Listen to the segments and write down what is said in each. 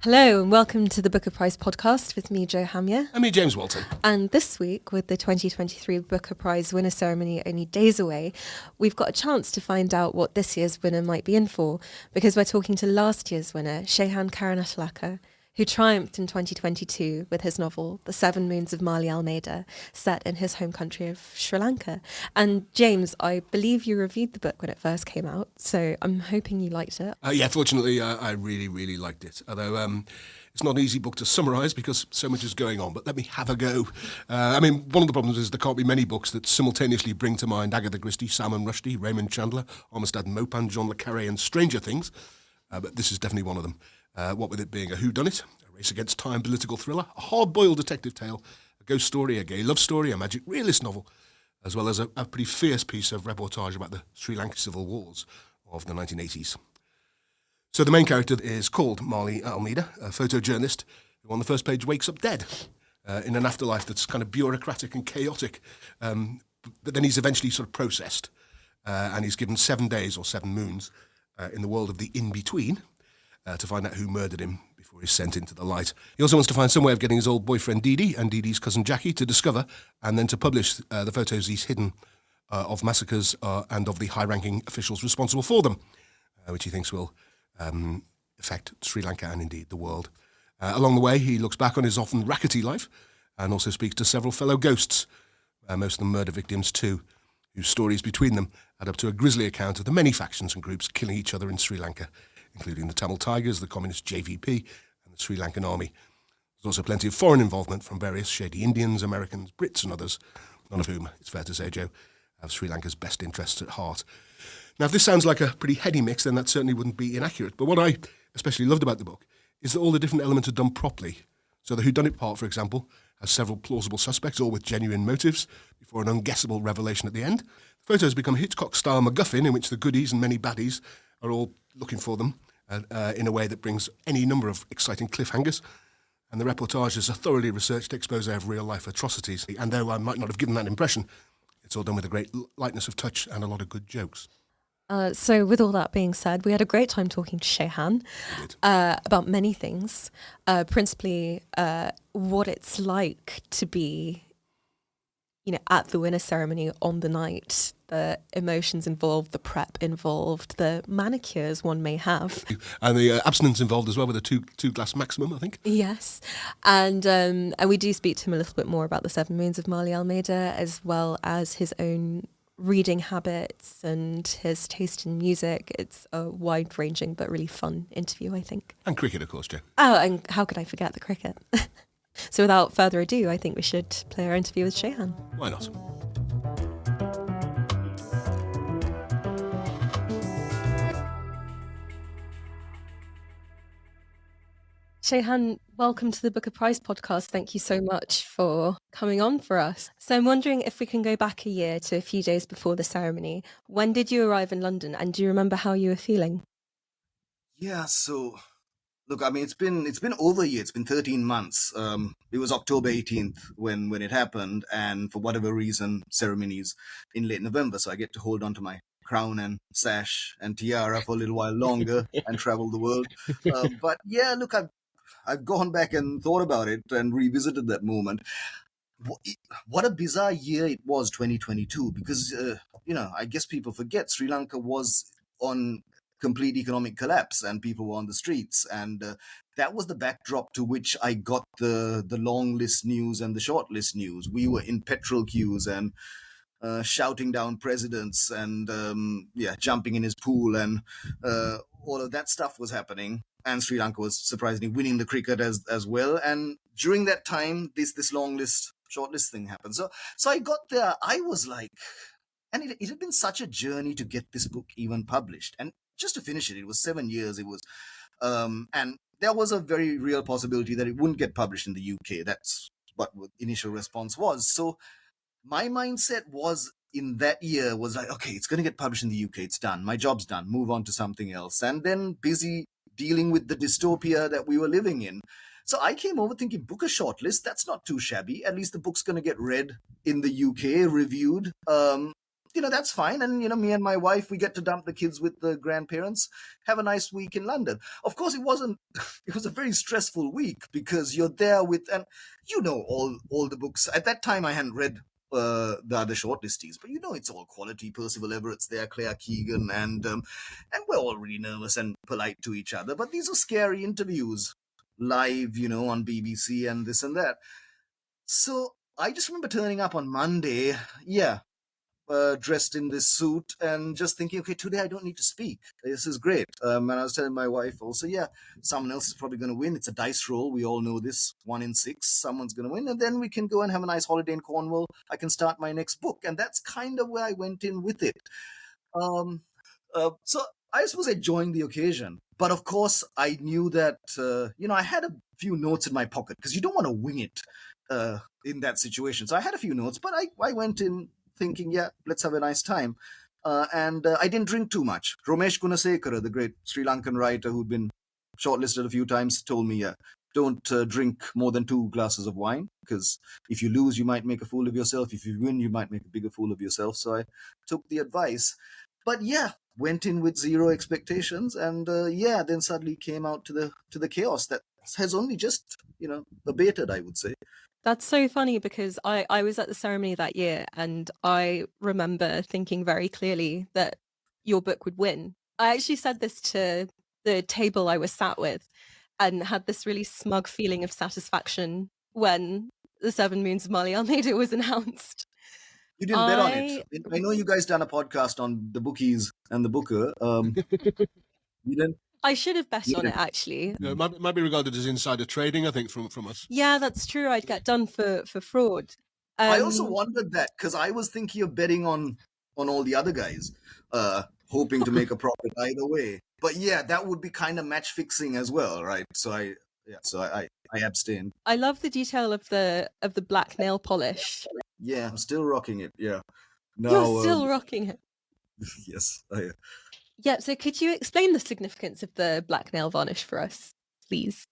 Hello and welcome to the Booker Prize podcast with me, Jo Hamya. And me, James Walton. And this week, with the 2023 Booker Prize winner ceremony only days away, we've got a chance to find out what this year's winner might be in for, because we're talking to last year's winner, Shehan Karunatilaka, who triumphed in 2022 with his novel, The Seven Moons of Mali Almeida, set in his home country of Sri Lanka. And James, I believe you reviewed the book when it first came out, so I'm hoping you liked it. Fortunately, I really liked it. Although it's not an easy book to summarise because so much is going on, but let me have a go. One of the problems is there can't be many books that simultaneously bring to mind Agatha Christie, Salman Rushdie, Raymond Chandler, Armistead and Maupin, John le Carré and Stranger Things. But this is definitely one of them. What with it being a whodunit, a race against time political thriller, a hard-boiled detective tale, a ghost story, a gay love story, a magic realist novel, as well as a pretty fierce piece of reportage about the Sri Lanka civil wars of the 1980s. So the main character is called Mali Almeida, a photojournalist who on the first page wakes up dead in an afterlife that's kind of bureaucratic and chaotic. But then he's eventually sort of processed and he's given 7 days or 7 moons in the world of the in-between to find out who murdered him before he's sent into the light. He also wants to find some way of getting his old boyfriend Didi and Didi's cousin Jackie to discover and then to publish the photos he's hidden of massacres and of the high-ranking officials responsible for them, which he thinks will affect Sri Lanka and indeed the world. Along the way, he looks back on his often rackety life and also speaks to several fellow ghosts, most of them murder victims too, whose stories between them add up to a grisly account of the many factions and groups killing each other in Sri Lanka, including the Tamil Tigers, the communist JVP, and the Sri Lankan army. There's also plenty of foreign involvement from various shady Indians, Americans, Brits and others, none of whom, it's fair to say, Joe, have Sri Lanka's best interests at heart. Now, if this sounds like a pretty heady mix, then that certainly wouldn't be inaccurate. But what I especially loved about the book is that all the different elements are done properly. So the whodunit part, for example, has several plausible suspects, all with genuine motives, before an unguessable revelation at the end. The photos become a Hitchcock-style MacGuffin in which the goodies and many baddies are all looking for them in a way that brings any number of exciting cliffhangers. And the reportage is a thoroughly researched expose of real-life atrocities. And though I might not have given that impression, it's all done with a great lightness of touch and a lot of good jokes. So with all that being said, we had a great time talking to Shehan about many things, principally what it's like to be, at the winner ceremony on the night, the emotions involved, the prep involved, the manicures one may have. And the abstinence involved as well with a two glass maximum, I think. Yes. And we do speak to him a little bit more about the Seven Moons of Mali Almeida, as well as his own reading habits and his taste in music. It's a wide-ranging but really fun interview, I think. And cricket, of course, Jo. Oh, and how could I forget the cricket? So without further ado, I think we should play our interview with Shehan. Why not? Shehan, welcome to the Booker Prize podcast. Thank you so much for coming on for us. So I'm wondering if we can go back a year to a few days before the ceremony. When did you arrive in London, and do you remember how you were feeling? Yeah, so look, it's been over a year. It's been 13 months. It was October 18th when it happened, and for whatever reason, ceremonies in late November. So I get to hold on to my crown and sash and tiara for a little while longer and travel the world. But yeah, look, I've gone back and thought about it and revisited that moment. What a bizarre year it was, 2022, because, I guess people forget Sri Lanka was on complete economic collapse and people were on the streets. And that was the backdrop to which I got the long list news and the short list news. We were in petrol queues and shouting down presidents and, jumping in his pool and all of that stuff was happening. And Sri Lanka was surprisingly winning the cricket as well. And during that time, this long list, short list thing happened. So I got there. I was like, and it had been such a journey to get this book even published. And just to finish it was 7 years. It was, and there was a very real possibility that it wouldn't get published in the UK. That's what the initial response was. So my mindset was in that year was like, okay, it's going to get published in the UK. It's done. My job's done. Move on to something else. And then busy dealing with the dystopia that we were living in. So I came over thinking, book a shortlist. That's not too shabby. At least the book's going to get read in the UK, reviewed. that's fine. And, me and my wife, we get to dump the kids with the grandparents, have a nice week in London. Of course, it wasn't, it was a very stressful week because you're there with, and all the books. At that time, I hadn't read the other shortlistees, but it's all quality. Percival Everett's there, Claire Keegan, and we're all really nervous and polite to each other. But these are scary interviews live, on BBC and this and that. So I just remember turning up on Monday, dressed in this suit and just thinking, okay, today I don't need to speak. This is great. And I was telling my wife also, someone else is probably going to win. It's a dice roll. We all know this. 1 in 6, someone's going to win. And then we can go and have a nice holiday in Cornwall. I can start my next book. And that's kind of where I went in with it. So I suppose I joined the occasion. But of course, I knew that, I had a few notes in my pocket because you don't want to wing it in that situation. So I had a few notes, but I went in thinking, let's have a nice time. And I didn't drink too much. Romesh Gunasekara, the great Sri Lankan writer who'd been shortlisted a few times, told me, don't drink more than 2 glasses of wine, because if you lose, you might make a fool of yourself. If you win, you might make a bigger fool of yourself. So I took the advice. But went in with zero expectations, and then suddenly came out to the chaos that has only just, abated, I would say. That's so funny because I was at the ceremony that year and I remember thinking very clearly that your book would win. I actually said this to the table I was sat with and had this really smug feeling of satisfaction when The 7 Moons of Malia Almeida was announced. You didn't bet on it. I know you guys done a podcast on the bookies and the booker. You didn't? I should have bet on it, actually. It might be regarded as insider trading, I think, from us. Yeah, that's true. I'd get done for fraud. I also wondered that because I was thinking of betting on all the other guys, hoping to make a profit either way. But that would be kind of match fixing as well, right? So I abstained. I love the detail of the black nail polish. Yeah, I'm still rocking it. Yeah, you're still rocking it. Yes. Yeah. So could you explain the significance of the black nail varnish for us, please?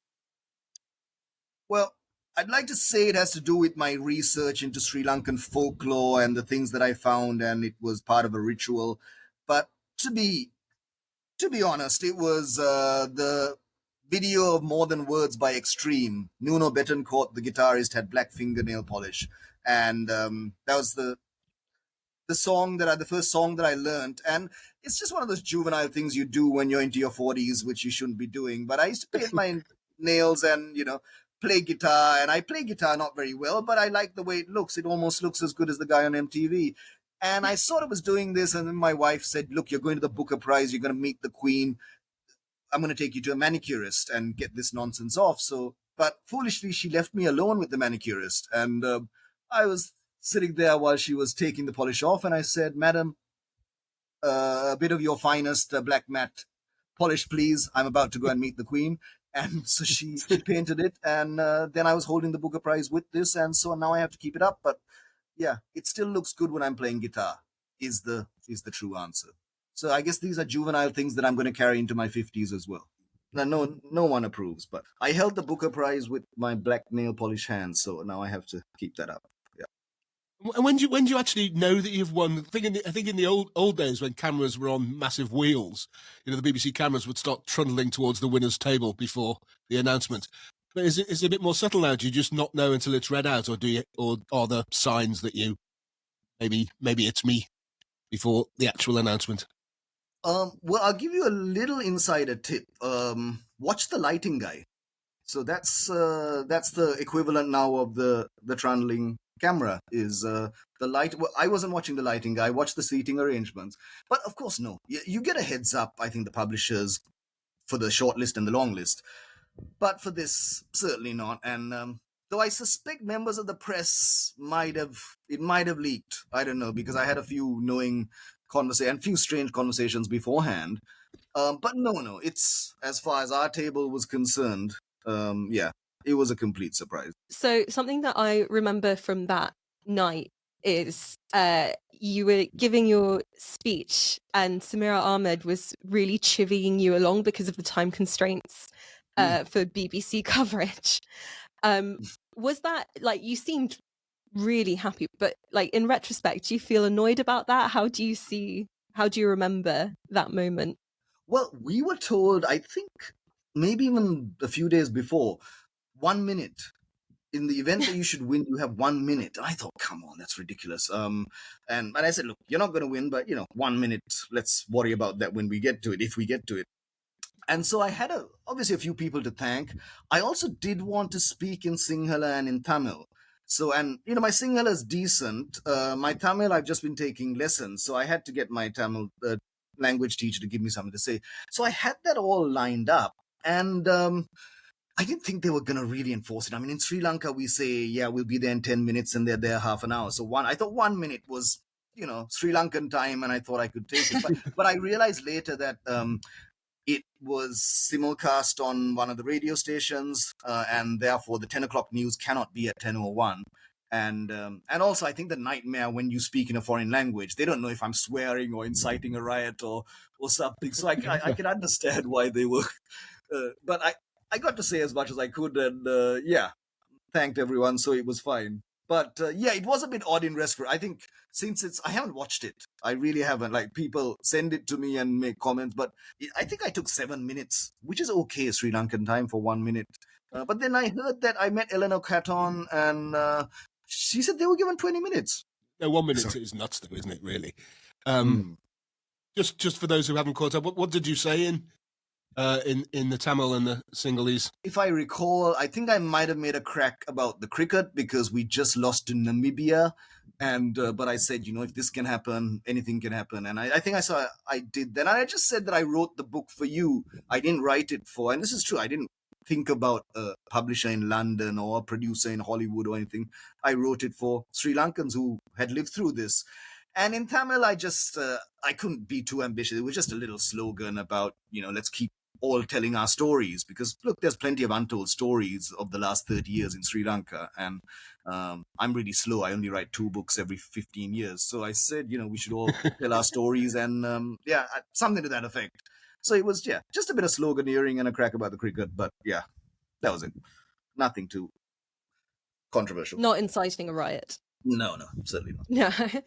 Well, I'd like to say it has to do with my research into Sri Lankan folklore and the things that I found, and it was part of a ritual. But to be honest, it was the video of More Than Words by Extreme. Nuno Betancourt, the guitarist, had black fingernail polish, and that was the first song that I learned. And it's just one of those juvenile things you do when you're into your 40s, which you shouldn't be doing. But I used to paint my nails and, play guitar. And I play guitar not very well, but I like the way it looks. It almost looks as good as the guy on MTV. And I sort of was doing this. And then my wife said, look, you're going to the Booker Prize. You're going to meet the Queen. I'm going to take you to a manicurist and get this nonsense off. But foolishly, she left me alone with the manicurist. And I was sitting there while she was taking the polish off, and I said, Madam, a bit of your finest black matte polish, please. I'm about to go and meet the Queen. And so she painted it, and then I was holding the Booker Prize with this, and so now I have to keep it up. But it still looks good when I'm playing guitar, is the true answer. So I guess these are juvenile things that I'm going to carry into my 50s as well. Now, no one approves, but I held the Booker Prize with my black nail polish hands, so now I have to keep that up. And when do you actually know that you've won? I think in the old days when cameras were on massive wheels, the BBC cameras would start trundling towards the winner's table before the announcement. But is it a bit more subtle now? Do you just not know until it's read out, or are there signs that you maybe it's me before the actual announcement? Well, I'll give you a little insider tip. Watch The Lighting Guy. So that's the equivalent now of the trundling camera is the light. Well, I wasn't watching The Lighting Guy. I watched the seating arrangements. But of course, no. You get a heads up, I think, the publishers for the short list and the long list. But for this, certainly not. And though I suspect members of the press might have leaked. I don't know, because I had a few knowing conversations and few strange conversations beforehand. But no. It's, as far as our table was concerned, it was a complete surprise. So something that I remember from that night is you were giving your speech and Samira Ahmed was really chivying you along because of the time constraints for BBC coverage. Was that, you seemed really happy. But like in retrospect, do you feel annoyed about that? How do you remember that moment? Well, we were told, I think maybe even a few days before, 1 minute. In the event that you should win, you have 1 minute. And I thought, come on, that's ridiculous. And I said, look, you're not going to win, but 1 minute. Let's worry about that when we get to it, if we get to it. And so I had obviously a few people to thank. I also did want to speak in Sinhala and in Tamil. So, and my Sinhala is decent. My Tamil, I've just been taking lessons, so I had to get my Tamil language teacher to give me something to say. So I had that all lined up, and I didn't think they were going to really enforce it. I mean, in Sri Lanka, we say, yeah, we'll be there in 10 minutes, and they're there half an hour. So I thought 1 minute was, Sri Lankan time, and I thought I could take it. But I realized later that it was simulcast on one of the radio stations, and therefore the 10 o'clock news cannot be at 10:01. And also, I think the nightmare when you speak in a foreign language, they don't know if I'm swearing or inciting a riot or something. So I can understand why they were. But I got to say as much as I could, and thanked everyone, so it was fine. But it was a bit odd in restaurant. I think since I haven't watched it. I really haven't. Like, people send it to me and make comments, but I think I took 7 minutes, which is okay Sri Lankan time for 1 minute. But then I heard that I met Eleanor Catton, and she said they were given 20 minutes. No, 1 minute is nuts, though, isn't it? Really. Just for those who haven't caught up, what did you say in the Tamil and the Sinhalese? If I recall, I think I might have made a crack about the cricket because we just lost to Namibia, and but I said, if this can happen, anything can happen, and I think I did that. And I just said that I wrote the book for you. I didn't write it for, and this is true, I didn't think about a publisher in London or a producer in Hollywood or anything. I wrote it for Sri Lankans who had lived through this. And in Tamil, I just I couldn't be too ambitious. It was just a little slogan about, let's keep all telling our stories, because look, there's plenty of untold stories of the last 30 years in Sri Lanka, and I'm really slow. I only write 2 books every 15 years. So I said, we should all tell our stories, and something to that effect. So it was, just a bit of sloganeering and a crack about the cricket, but that was it. Nothing too controversial. Not inciting a riot. No, certainly not. Yeah.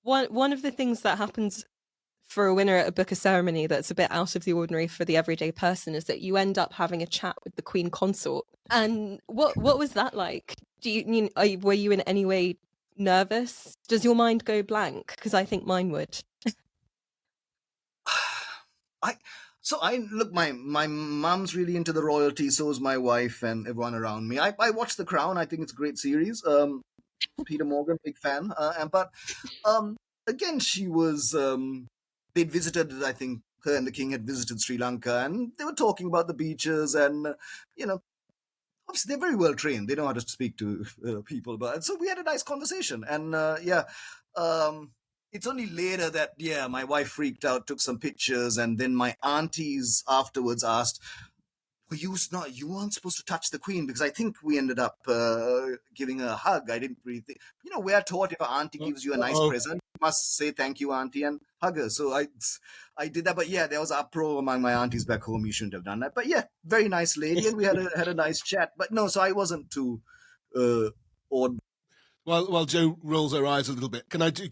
One of the things that happens for a winner at a Booker ceremony that's a bit out of the ordinary for the everyday person is that you end up having a chat with the Queen Consort. And what was that like? Were you in any way nervous? Does your mind go blank? Because I think mine would. Look, my mum's really into the royalty, so is my wife and everyone around me. I watched The Crown. I think it's a great series. Peter Morgan, big fan. But again, she was, they'd visited, I think her and the king had visited Sri Lanka, and they were talking about the beaches, and, obviously they're very well trained. They know how to speak to people. But so we had a nice conversation, and it's only later that, my wife freaked out, took some pictures, and then my aunties afterwards asked, you weren't supposed to touch the Queen, because I think we ended up giving her a hug. I didn't really think, we're taught if an auntie gives you a nice present, you must say thank you, auntie, and hug her. So I did that, but there was uproar among my aunties back home. You shouldn't have done that. But very nice lady, and we had a nice chat. But no, so I wasn't too awed. While Jo rolls her eyes a little bit,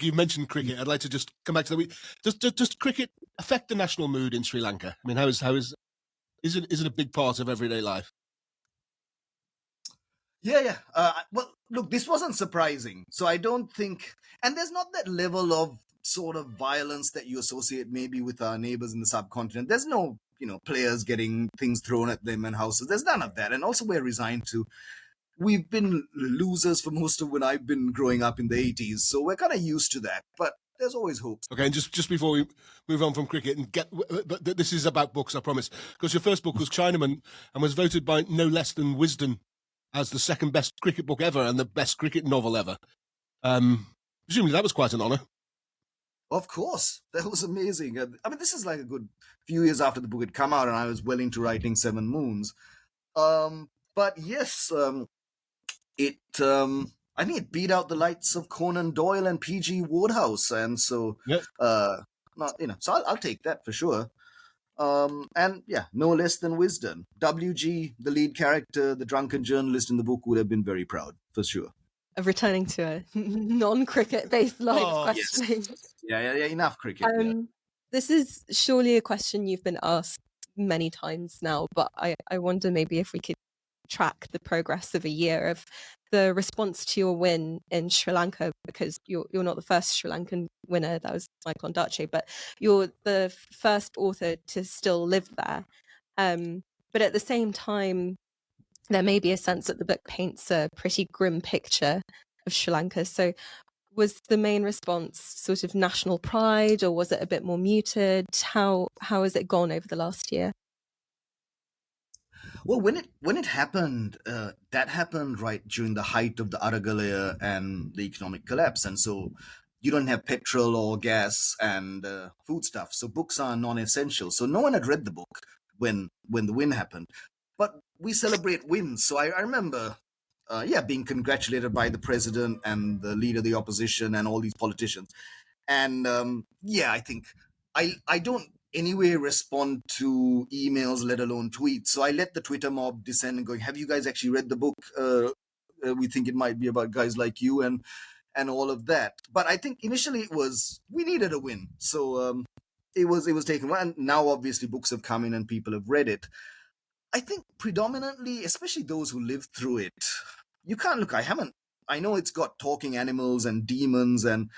you mentioned cricket. I'd like to just come back to does cricket affect the national mood in Sri Lanka? I mean, is it a big part of everyday life? Yeah. Well, look, this wasn't surprising. So I don't think, and there's not that level of sort of violence that you associate maybe with our neighbors in the subcontinent. There's no, players getting things thrown at them in houses. There's none of that. And also we're resigned to. We've been losers for most of when I've been growing up in the 80s. So we're kind of used to that. But there's always hope. Okay, and just before we move on from cricket but this is about books, I promise, because your first book was Chinaman and was voted by no less than Wisden as the second best cricket book ever and the best cricket novel ever. Presumably that was quite an honour. Of course, that was amazing. I mean, this is like a good few years after the book had come out, and I was well into writing Seven Moons. But yes, I think it beat out the likes of Conan Doyle and P.G. Wodehouse, and so, so I'll take that for sure. And no less than Wisden. W.G., the lead character, the drunken journalist in the book, would have been very proud, for sure. of returning to a non-cricket based line of Oh, Yes. questioning. Yeah. Enough cricket. Yeah. This is surely a question you've been asked many times now, but I wonder maybe if we could track the progress of a year of the response to your win in Sri Lanka, because you're not the first Sri Lankan winner. That was Michael Ondaatje, but you're the first author to still live there. But at the same time, there may be a sense that the book paints a pretty grim picture of Sri Lanka. So was the main response sort of national pride, or was it a bit more muted? How has it gone over the last year? Well, when it happened, that happened right during the height of the Aragalaya and the economic collapse, and so you don't have petrol or gas and foodstuff. So books are non-essential. So no one had read the book when the win happened, but we celebrate wins. So I remember, being congratulated by the president and the leader of the opposition and all these politicians. And I think I don't anyway respond to emails, let alone tweets. So I let the Twitter mob descend and going, have you guys actually read the book? We think it might be about guys like you and all of that. But I think initially it was, we needed a win. So it was taken. And now obviously books have come in and people have read it. I think predominantly, especially those who lived through it, you can't look, I know it's got talking animals and demons and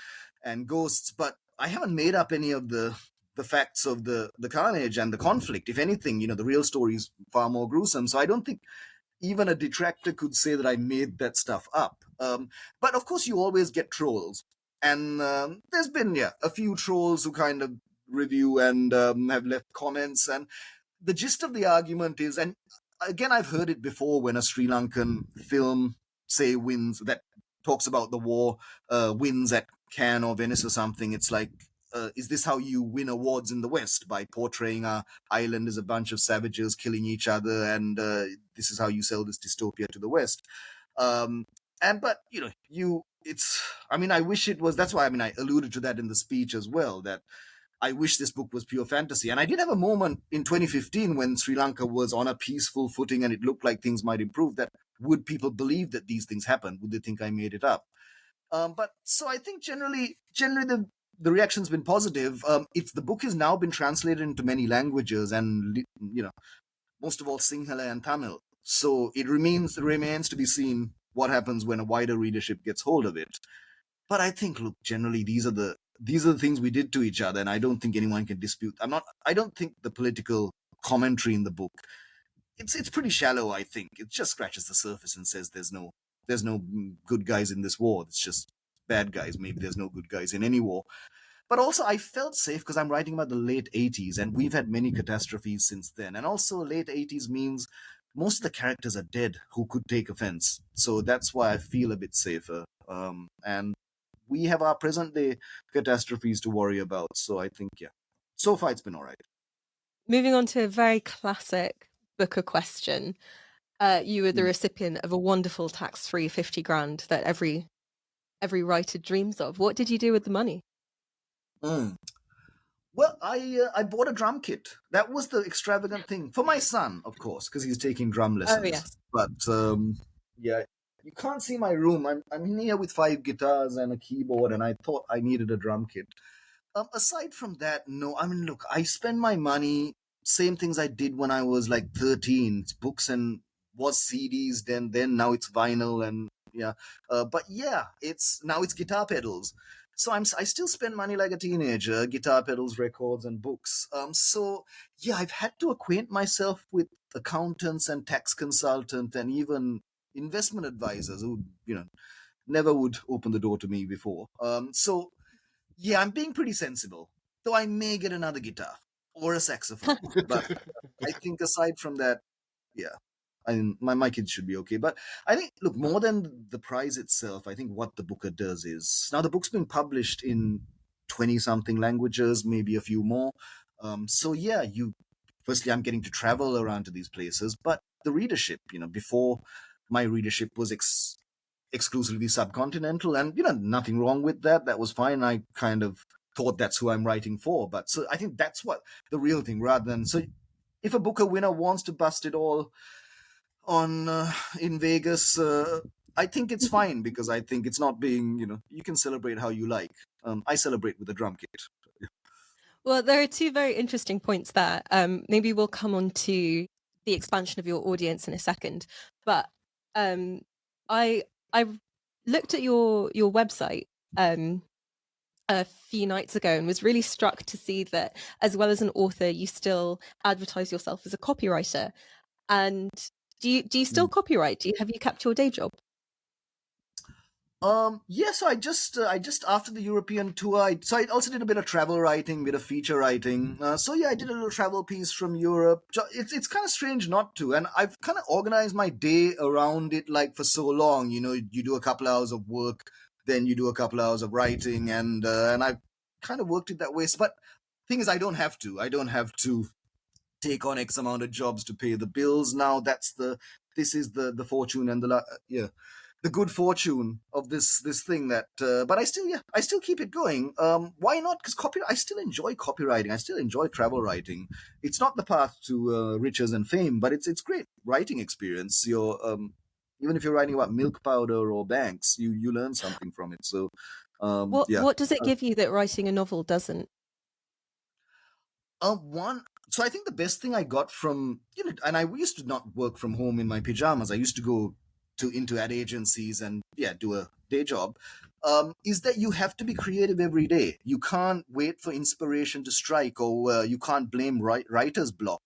ghosts, but I haven't made up any of the facts of the carnage and the conflict. If anything, the real story is far more gruesome. So I don't think even a detractor could say that I made that stuff up. But of course, you always get trolls, and there's been a few trolls who kind of review and have left comments. And the gist of the argument is, and again, I've heard it before when a Sri Lankan film, say, wins, that talks about the war, wins at Cannes or Venice or something. It's like, is this how you win awards in the West? By portraying our island as a bunch of savages killing each other, and this is how you sell this dystopia to the West. But I wish it was. That's why I alluded to that in the speech as well, that I wish this book was pure fantasy. And I did have a moment in 2015 when Sri Lanka was on a peaceful footing and it looked like things might improve, that would people believe that these things happened? Would they think I made it up? But so I think generally the reaction's been positive. The book has now been translated into many languages, and most of all Sinhala and Tamil. So it remains to be seen what happens when a wider readership gets hold of it. But I think, look, generally these are the things we did to each other, and I don't think anyone can dispute. I don't think the political commentary in the book, it's pretty shallow. I think it just scratches the surface and says there's no good guys in this war. It's just bad guys. Maybe there's no good guys in any war. But also, I felt safe because I'm writing about the late 80s, and we've had many catastrophes since then. And also, late 80s means most of the characters are dead who could take offense. So that's why I feel a bit safer. And we have our present day catastrophes to worry about. So I think, so far it's been all right. Moving on to a very classic Booker question. You were the recipient of a wonderful tax-free 50 grand that every writer dreams of. What did you do with the money? Well, I bought a drum kit. That was the extravagant thing for my son, of course, because he's taking drum lessons. Oh, yes. But you can't see my room. I'm in here with 5 guitars and a keyboard, and I thought I needed a drum kit. Aside from that, no. Look, I spend my money same things I did when I was like 13. It's books and was CDs. Then now it's vinyl and it's guitar pedals. So I still spend money like a teenager, guitar pedals, records, and books. I've had to acquaint myself with accountants and tax consultant and even investment advisors who, never would open the door to me before. I'm being pretty sensible, though I may get another guitar or a saxophone. But I think aside from that, my kids should be okay. But I think, look, more than the prize itself, I think what the Booker does is, now the book's been published in 20-something languages, maybe a few more. Firstly, I'm getting to travel around to these places, but the readership, before my readership was exclusively subcontinental, and, nothing wrong with that. That was fine. I kind of thought that's who I'm writing for. But so I think that's what the real thing, rather than, so if a Booker winner wants to bust it all on in Vegas, I think it's fine because I think it's not being, you can celebrate how you like. I celebrate with a drum kit. Well, there are two very interesting points there. Maybe we'll come on to the expansion of your audience in a second. But I I looked at your website a few nights ago and was really struck to see that, as well as an author, you still advertise yourself as a copywriter. And do you still copyright? Have you kept your day job? Yeah, so I just after the European tour, I also did a bit of travel writing, bit of feature writing. So yeah, I did a little travel piece from Europe. It's kind of strange not to, and I've kind of organized my day around it like for so long. You do a couple hours of work, then you do a couple hours of writing, and I've kind of worked it that way. But thing is, I don't have to. I don't have to take on X amount of jobs to pay the bills. Now this is the fortune and the good fortune of this thing that but I still keep it going. Why not? Because I still enjoy copywriting. I still enjoy travel writing. It's not the path to riches and fame, but it's great writing experience. Even if you're writing about milk powder or banks, you learn something from it. So yeah. What does it give you that writing a novel doesn't? One. So I think the best thing I got from and I used to not work from home in my pajamas. I used to go into ad agencies and do a day job. Is that you have to be creative every day. You can't wait for inspiration to strike, or you can't blame writer's block.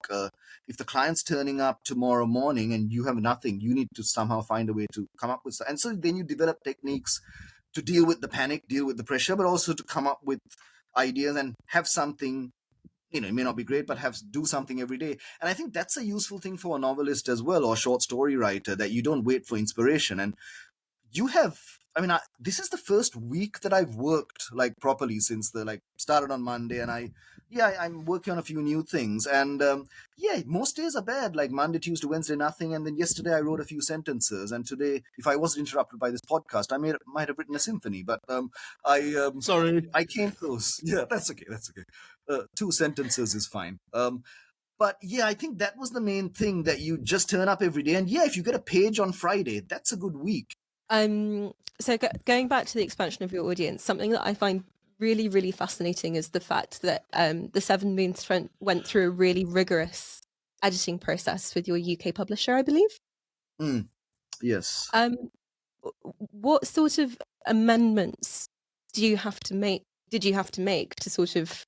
If the client's turning up tomorrow morning and you have nothing, you need to somehow find a way to come up with. And so then you develop techniques to deal with the panic, deal with the pressure, but also to come up with ideas and have something. It may not be great, but do something every day. And I think that's a useful thing for a novelist as well, or short story writer, that you don't wait for inspiration. And this is the first week that I've worked like properly since started on Monday, and I'm working on a few new things. And most days are bad, like Monday, Tuesday, Wednesday, nothing. And then yesterday I wrote a few sentences, and today, if I wasn't interrupted by this podcast, I might have written a symphony. But Sorry. I came close. Yeah, that's okay. That's okay. 2 sentences is fine. But yeah, I think that was the main thing, that you just turn up every day. And yeah, if you get a page on Friday, that's a good week. So going back to the expansion of your audience, something that I find really, really fascinating is the fact that the Seven Moons went through a really rigorous editing process with your UK publisher, I believe. Yes. What sort of amendments did you have to make to sort of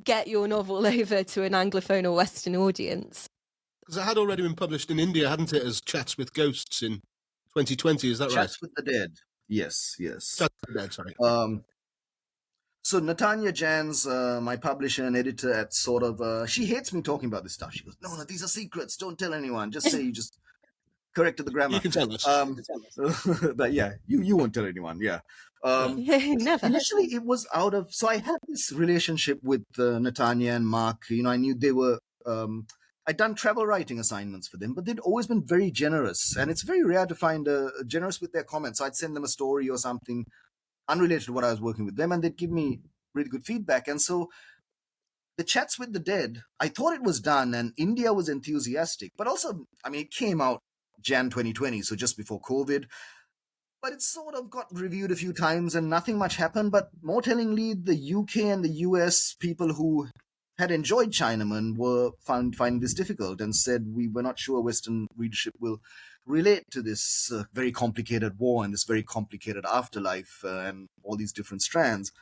get your novel over to an Anglophone or Western audience? Because it had already been published in India, hadn't it, as Chats with Ghosts in 2020, is that right? Chats with the Dead. Yes. Chats with the Dead, sorry. So Natanya Jans, my publisher and editor at sort of, she hates me talking about this stuff. She goes, no, these are secrets. Don't tell anyone. Just say you just corrected the grammar. You can tell us. But yeah, you won't tell anyone. Yeah. Never. Initially, it was out of. So I had this relationship with Natanya and Mark. I knew they were. I'd done travel writing assignments for them, but they'd always been very generous, and it's very rare to find generous with their comments. So I'd send them a story or something unrelated to what I was working with them, and they'd give me really good feedback. And so the Chats with the Dead, I thought it was done, and India was enthusiastic, but also, it came out Jan 2020, so just before COVID. But it sort of got reviewed a few times and nothing much happened. But more tellingly, the UK and the US people who had enjoyed Chinaman were finding this difficult and said, we were not sure Western readership will relate to this very complicated war and this very complicated afterlife and all these different strands.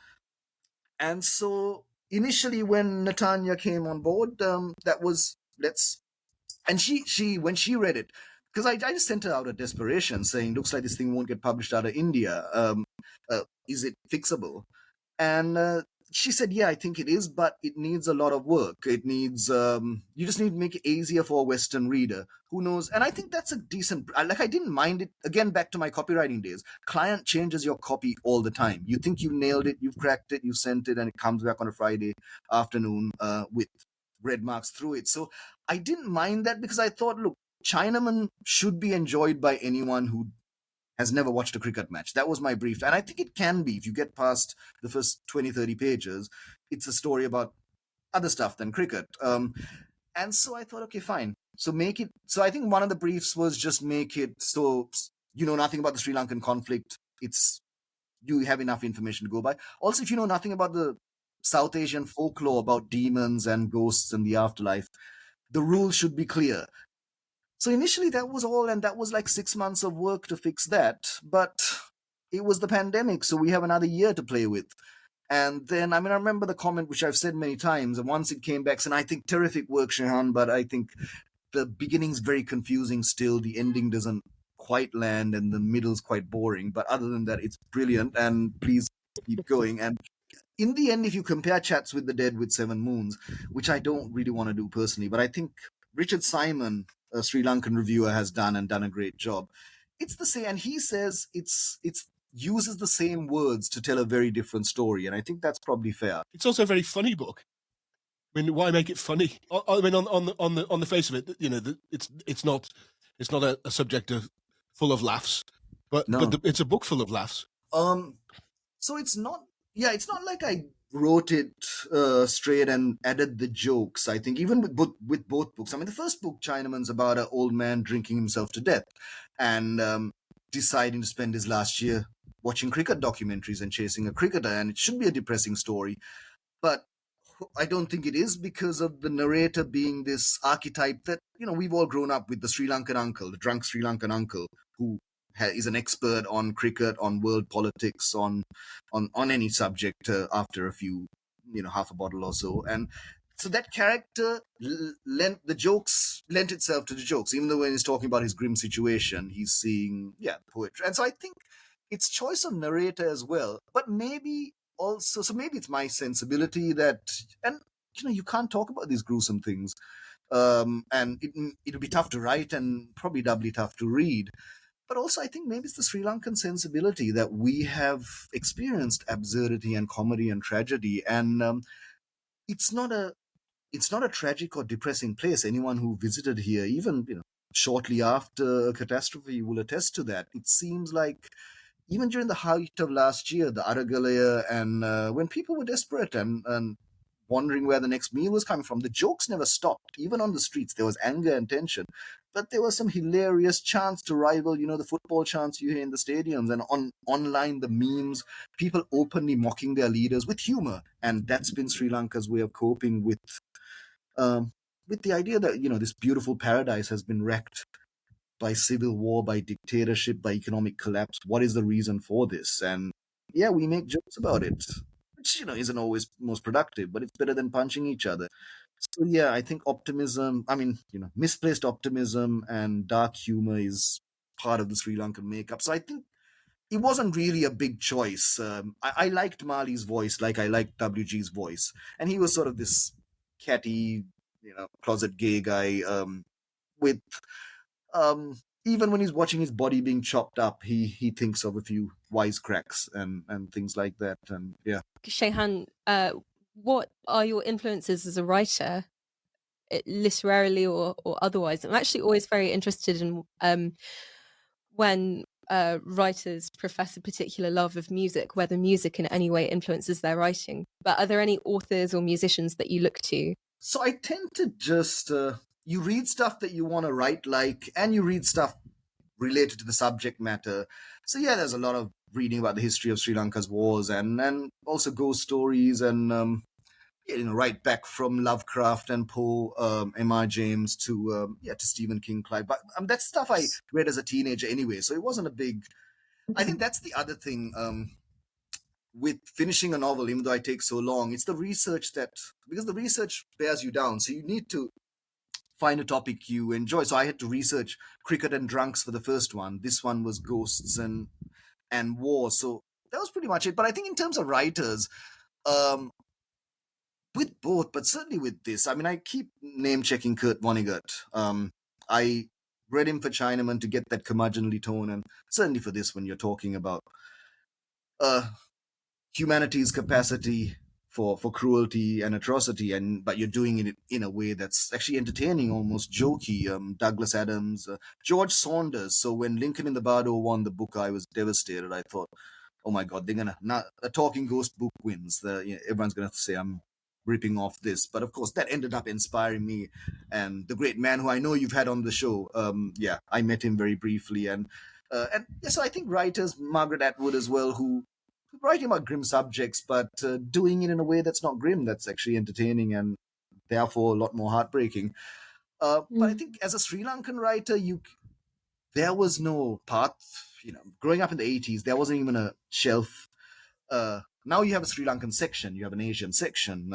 And so initially when Natanya came on board, that was, and she when she read it, because I just sent her out of desperation saying, looks like this thing won't get published out of India. Is it fixable? And she said, yeah, I think it is, but it needs a lot of work. It needs, you just need to make it easier for a Western reader. Who knows? And I think that's a decent, I didn't mind it. Again, back to my copywriting days. Client changes your copy all the time. You think you nailed it, you've cracked it, you sent it, and it comes back on a Friday afternoon with red marks through it. So I didn't mind that because I thought, look, Chinaman should be enjoyed by anyone who has never watched a cricket match. That was my brief. And I think it can be. If you get past the first 20, 30 pages, it's a story about other stuff than cricket. And so I thought, okay, fine. So make it. So I think one of the briefs was just make it so you know nothing about the Sri Lankan conflict, you have enough information to go by. Also, if you know nothing about the South Asian folklore about demons and ghosts and the afterlife, the rules should be clear. So initially that was all, and that was like 6 months of work to fix that. But it was the pandemic, so we have another year to play with. And then, I mean, I remember the comment, which I've said many times, and once it came back, and I think terrific work, Shehan, but I think the beginning's very confusing still. The ending doesn't quite land, and the middle's quite boring. But other than that, it's brilliant, and please keep going. And in the end, if you compare Chats with the Dead with Seven Moons, which I don't really want to do personally, but I think Richard Simon, a Sri Lankan reviewer, has done a great job. It's the same, and he says it's uses the same words to tell a very different story, and I think that's probably fair. It's also a very funny book. I mean, why make it funny? I mean, on the face of it, you know, it's not a subject of full of laughs, but it's a book full of laughs. So it's not, it's not like I wrote it straight and added the jokes. I think even with both books. I mean, the first book, Chinaman's about an old man drinking himself to death and deciding to spend his last year watching cricket documentaries and chasing a cricketer, and it should be a depressing story, but I don't think it is, because of the narrator being this archetype that, you know, we've all grown up with, the Sri Lankan uncle, the drunk Sri Lankan uncle who is an expert on cricket, on world politics, on any subject after a few, you know, half a bottle or so. And so that character lent itself to the jokes, even though when he's talking about his grim situation, he's seeing, poetry. And so I think it's choice of narrator as well, but maybe also, so maybe it's my sensibility that, and you know, you can't talk about these gruesome things, and it'll be tough to write and probably doubly tough to read. But also, I think maybe it's the Sri Lankan sensibility that we have experienced absurdity and comedy and tragedy, and it's not a tragic or depressing place. Anyone who visited here, even, you know, shortly after a catastrophe, will attest to that. It seems like even during the height of last year, the Aragalaya, and when people were desperate and wondering where the next meal was coming from, the jokes never stopped. Even on the streets, there was anger and tension. But there was some hilarious chants to rival, you know, the football chants you hear in the stadiums, and online, the memes, people openly mocking their leaders with humor. And that's been Sri Lanka's way of coping with the idea that, you know, this beautiful paradise has been wrecked by civil war, by dictatorship, by economic collapse. What is the reason for this? And we make jokes about it, which, you know, isn't always most productive, but it's better than punching each other. So I think optimism, I mean, you know, misplaced optimism and dark humor is part of the Sri Lankan makeup. So I think it wasn't really a big choice. I liked Mali's voice like I liked WG's voice. And he was sort of this catty, you know, closet gay guy with even when he's watching his body being chopped up, he thinks of a few wisecracks and things like that. And Shehan, what are your influences as a writer, literarily or otherwise? I'm actually always very interested in when writers profess a particular love of music, whether music in any way influences their writing. But are there any authors or musicians that you look to? So I tend to just you read stuff that you want to write like, and you read stuff related to the subject matter. So there's a lot of reading about the history of Sri Lanka's wars, and also ghost stories, and you know, right back from Lovecraft and Poe, M.R. James to Stephen King, Clive. But that's stuff I read as a teenager anyway, so it wasn't a big. I think that's the other thing with finishing a novel, even though I take so long. It's the research because the research bears you down, so you need to find a topic you enjoy. So I had to research cricket and drunks for the first one. This one was ghosts and war. So that was pretty much it. But I think in terms of writers, with both, but certainly with this, I mean, I keep name checking Kurt Vonnegut. I read him for Chinaman to get that curmudgeonly tone, and certainly for this, when you're talking about humanity's capacity for cruelty and atrocity, but you're doing it in a way that's actually entertaining, almost jokey. Douglas Adams, George Saunders. So when Lincoln in the Bardo won the book, I was devastated. I thought, oh my God, they're gonna not a talking ghost book wins. Everyone's gonna say I'm ripping off this, but of course that ended up inspiring me. And the great man who I know you've had on the show, I met him very briefly, and And yeah, so I think writers, Margaret Atwood as well, who writing about grim subjects, but doing it in a way that's not grim, that's actually entertaining and therefore a lot more heartbreaking. But I Mm. think as a Sri Lankan writer, there was no path. Growing up in the 80s, there wasn't even a shelf. Now you have a Sri Lankan section, you have an Asian section.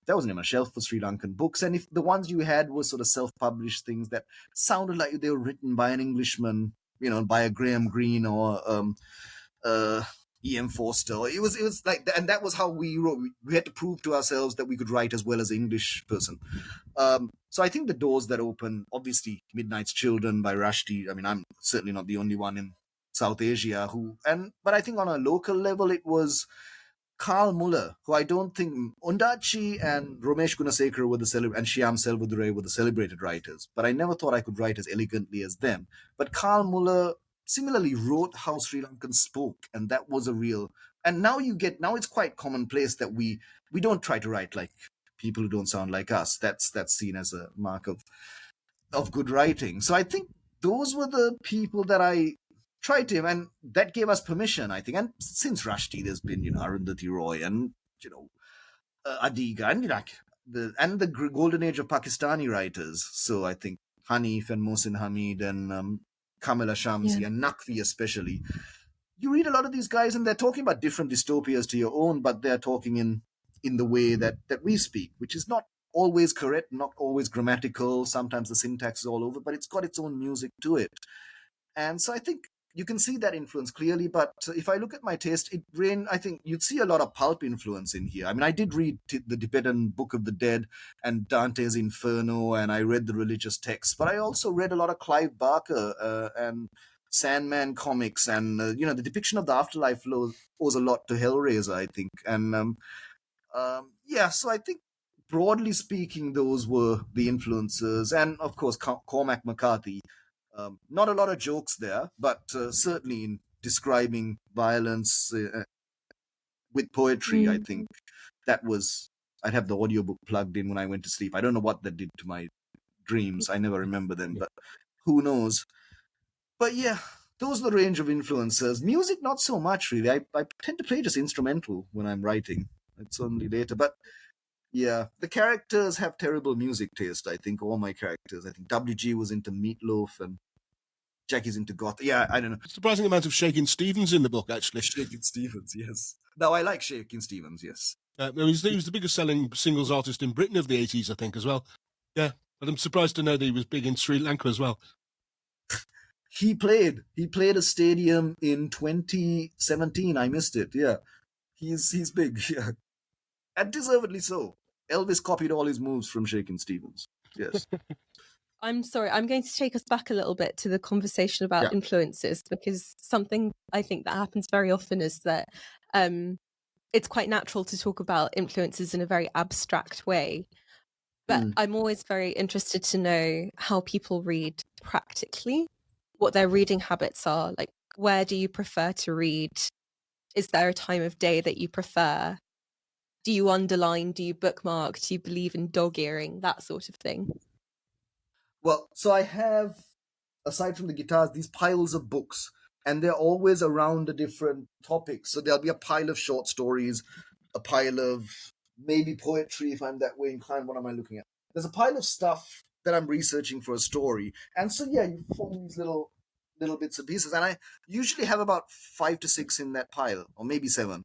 There wasn't even a shelf for Sri Lankan books, and if the ones you had were sort of self-published things that sounded like they were written by an Englishman, by a Graham Greene or uh, E.M. Forster, it was like, and that was how we wrote. We had to prove to ourselves that we could write as well as an English person. So I think the doors that open, obviously, Midnight's Children by Rushdie. I mean, I'm certainly not the only one in South Asia but I think on a local level, it was Carl Muller, who I don't think Undachi and Ramesh Gunasekara and Shyam Selvadure were the celebrated writers, but I never thought I could write as elegantly as them. But Carl Muller similarly wrote how Sri Lankans spoke, and that was a real. And now it's quite commonplace that we don't try to write like people who don't sound like us. That's seen as a mark of good writing. So I think those were the people that I tried to, and that gave us permission, I think. And since Rushdie, there's been Arundhati Roy and Adiga and the golden age of Pakistani writers. So I think Hanif and Mohsin Hamid and Kamila Shamsi and Naqvi especially. You read a lot of these guys, and they're talking about different dystopias to your own, but they're talking in the way that we speak, which is not always correct, not always grammatical. Sometimes the syntax is all over, but it's got its own music to it. And so I think you can see that influence clearly. But if I look at my taste, I think you'd see a lot of pulp influence in here. I mean, I did read the Tibetan Book of the Dead and Dante's Inferno, and I read the religious texts, but I also read a lot of Clive Barker and Sandman comics, and the depiction of the afterlife owes a lot to Hellraiser, I think. And so I think broadly speaking, those were the influences, and of course Cormac McCarthy. Not a lot of jokes there, but certainly in describing violence with poetry, I think that was. I'd have the audiobook plugged in when I went to sleep. I don't know what that did to my dreams. I never remember them, but who knows? But yeah, those are the range of influences. Music, not so much really. I tend to play just instrumental when I'm writing. It's only later, but yeah, the characters have terrible music taste. I think all my characters. I think WG was into Meatloaf and Jackie's into goth. Yeah, I don't know. Surprising amount of Shakin' Stevens in the book, actually. Shakin' Stevens, yes. No, I like Shakin' Stevens, yes. He was the biggest selling singles artist in Britain of the 80s, I think, as well. Yeah, but I'm surprised to know that he was big in Sri Lanka as well. He played a stadium in 2017. I missed it. Yeah, he's big. Yeah, and deservedly so. Elvis copied all his moves from Shakin' Stevens. Yes. I'm sorry, I'm going to take us back a little bit to the conversation about influences, because something I think that happens very often is that it's quite natural to talk about influences in a very abstract way. But I'm always very interested to know how people read practically, what their reading habits are. Like, where do you prefer to read? Is there a time of day that you prefer? Do you underline? Do you bookmark? Do you believe in dog earing? That sort of thing. Well, so I have, aside from the guitars, these piles of books, and they're always around a different topic. So there'll be a pile of short stories, a pile of maybe poetry, if I'm that way inclined. What am I looking at? There's a pile of stuff that I'm researching for a story. And so, yeah, you form these little bits and pieces. And I usually have about 5 to 6 in that pile, or maybe 7.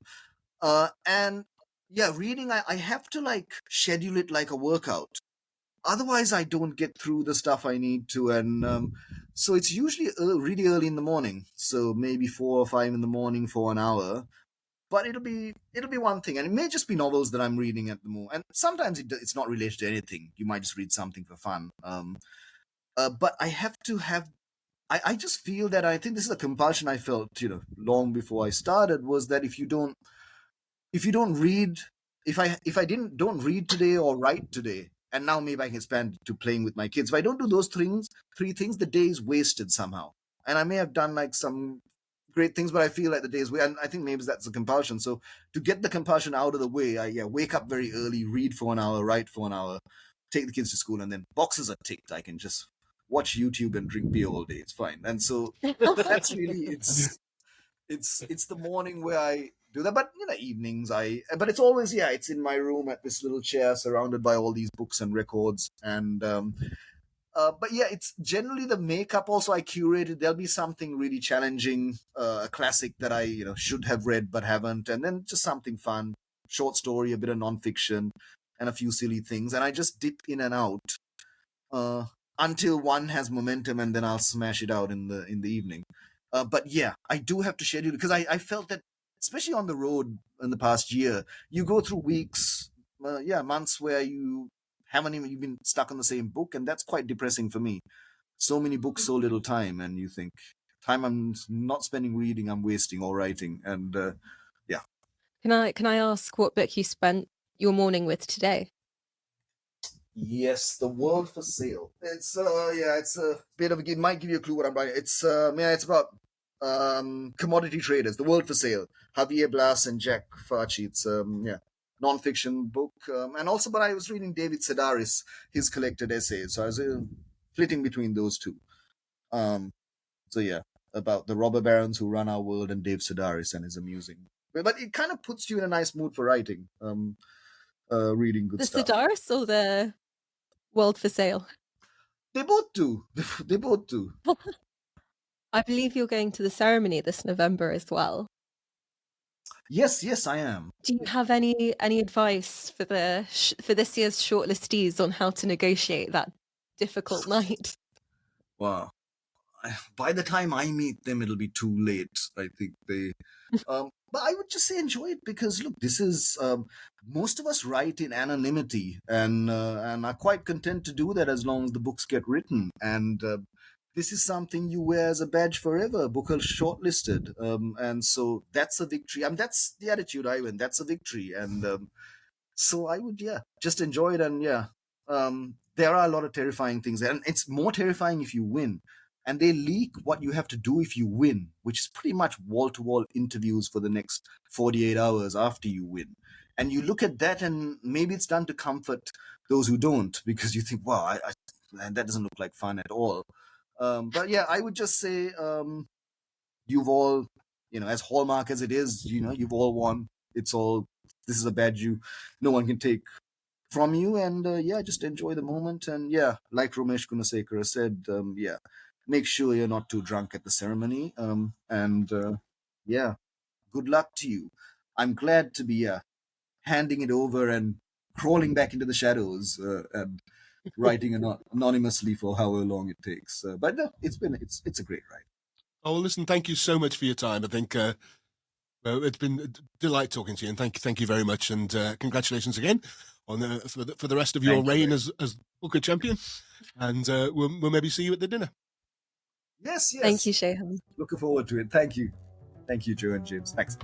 And yeah, reading, I have to schedule it like a workout. Otherwise, I don't get through the stuff I need to. And so it's usually really early in the morning. So maybe 4 or 5 in the morning for an hour. But it'll be one thing, and it may just be novels that I'm reading at the moment. And sometimes it's not related to anything. You might just read something for fun. But I have to have. I just feel that I think this is a compulsion I felt, long before I started, was that if you don't read, if I don't read today or write today, and now maybe I can expand to playing with my kids. If I don't do those 3 things, the day is wasted somehow. And I may have done some great things, but I feel like the day is wasted. And I think maybe that's a compulsion. So to get the compulsion out of the way, I wake up very early, read for an hour, write for an hour, take the kids to school, and then boxes are ticked. I can just watch YouTube and drink beer all day. It's fine. And so that's really it's the morning where I do that. But evenings but it's always it's in my room at this little chair surrounded by all these books and records. And but it's generally the makeup. Also, I curated. There'll be something really challenging, a classic that I should have read but haven't, and then just something fun, short story, a bit of nonfiction, and a few silly things. And I just dip in and out until one has momentum, and then I'll smash it out in the evening. But I do have to schedule, because I felt that, especially on the road in the past year, you go through weeks, months where you've been stuck on the same book, and that's quite depressing for me. So many books, so little time, and you think, time I'm not spending reading, I'm wasting or writing. And Can I ask what book you spent your morning with today? Yes, The World for Sale. It's it's a bit of it might give you a clue what I'm writing. It's it's about commodity traders. The World for Sale. Javier Blas and Jack Farchi. It's non-fiction book, and also, but I was reading David Sedaris, his collected essays, so I was flitting between those two. About the robber barons who run our world, and Dave Sedaris and his amusing. But it kind of puts you in a nice mood for writing. Reading good stuff. The Sedaris or the World for Sale? They both do. They both do. I believe you're going to the ceremony this November as well. Yes, I am. Do you have any advice for this year's shortlistees on how to negotiate that difficult night? Wow. By the time I meet them, it'll be too late. I think they... but I would just say enjoy it, because, look, this is... most of us write in anonymity and are quite content to do that as long as the books get written. And this is something you wear as a badge forever. Booker shortlisted. And so that's a victory. That's the attitude I win. That's a victory. And so I would, just enjoy it. And there are a lot of terrifying things. And it's more terrifying if you win. And they leak what you have to do if you win, which is pretty much wall-to-wall interviews for the next 48 hours after you win. And you look at that, and maybe it's done to comfort those who don't, because you think, wow, that doesn't look like fun at all. But I would just say you've all, as hallmark as it is, you've all won. This is a badge no one can take from you. And just enjoy the moment. And like Romesh Gunasekara said, make sure you're not too drunk at the ceremony. Good luck to you. I'm glad to be handing it over and crawling back into the shadows and writing anonymously for however long it takes. But no, it's a great ride. Oh, well, listen, thank you so much for your time. I think it's been a delight talking to you, and thank you very much. And congratulations again on for the rest of your reign as Booker champion. And we'll maybe see you at the dinner. Yes. Thank you, Shehan. Looking forward to it. Thank you, Joe and James. Thanks.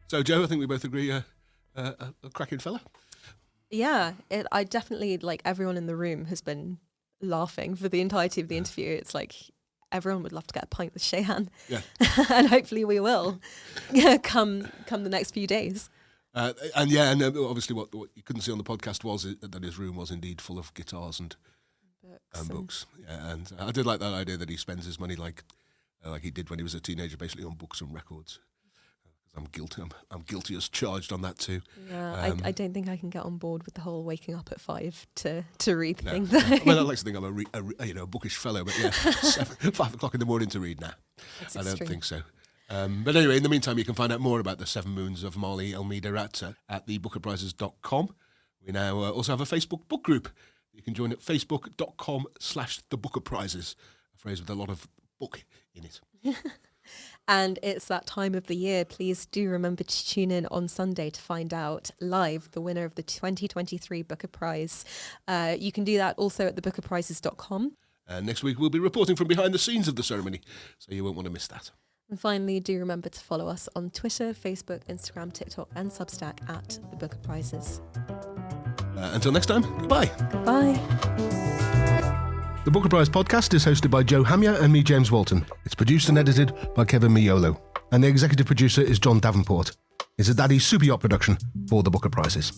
So, Joe, I think we both agree a cracking fella. Yeah, I definitely, like, everyone in the room has been laughing for the entirety of the interview. It's like everyone would love to get a pint with Shehan. Yeah. And hopefully we will come the next few days. And obviously what you couldn't see on the podcast was that his room was indeed full of guitars and books. Yeah, and I did like that idea that he spends his money like he did when he was a teenager, basically on books and records. I'm guilty. I'm guilty as charged on that too. Yeah, I don't think I can get on board with the whole waking up at 5 to read thing. I like to think I'm a bookish fellow, but 5 o'clock in the morning to read now. I don't think so. But anyway, in the meantime, you can find out more about the 7 Moons of Marley Almeida Ratta at thebookerprizes.com. We now also have a Facebook book group. You can join at facebook.com/thebookerprizes, a phrase with a lot of book in it. And it's that time of the year. Please do remember to tune in on Sunday to find out live the winner of the 2023 Booker Prize. You can do that also at thebookerprizes.com. Next week, we'll be reporting from behind the scenes of the ceremony, so you won't want to miss that. And finally, do remember to follow us on Twitter, Facebook, Instagram, TikTok and Substack at The Booker Prizes. Until next time, goodbye. Goodbye. The Booker Prize podcast is hosted by Joe Hamya and me, James Walton. It's produced and edited by Kevin Miolo. And the executive producer is John Davenport. is a Daddy Super Yacht production for the Booker Prizes.